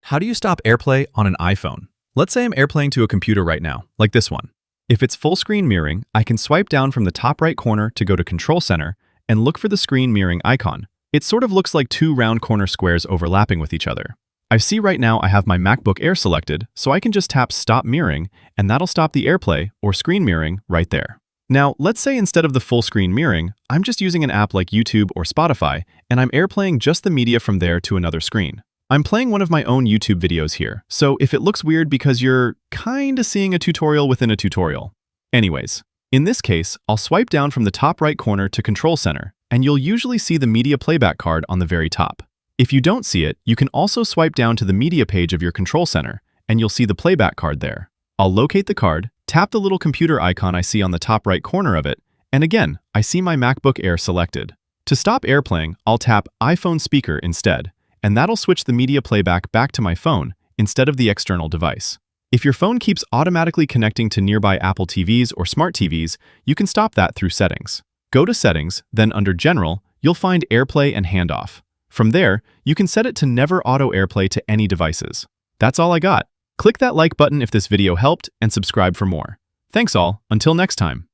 How do you stop AirPlay on an iPhone? Let's say I'm AirPlaying to a computer right now, like this one. If it's full screen mirroring, I can swipe down from the top right corner to go to Control Center and look for the screen mirroring icon. It sort of looks like two round corner squares overlapping with each other. I see right now I have my MacBook Air selected, so I can just tap Stop Mirroring, and that'll stop the AirPlay or screen mirroring right there. Now, let's say instead of the full screen mirroring, I'm just using an app like YouTube or Spotify, and I'm AirPlaying just the media from there to another screen. I'm playing one of my own YouTube videos here, so if it looks weird because you're kinda seeing a tutorial within a tutorial. Anyways, in this case, I'll swipe down from the top right corner to Control Center, and you'll usually see the media playback card on the very top. If you don't see it, you can also swipe down to the media page of your Control Center, and you'll see the playback card there. I'll locate the card, tap the little computer icon I see on the top right corner of it, and again, I see my MacBook Air selected. To stop AirPlaying, I'll tap iPhone speaker instead, and that'll switch the media playback back to my phone instead of the external device. If your phone keeps automatically connecting to nearby Apple TVs or smart TVs, you can stop that through Settings. Go to Settings, then under General, you'll find AirPlay and Handoff. From there, you can set it to never auto AirPlay to any devices. That's all I got. Click that like button if this video helped and subscribe for more. Thanks all, until next time.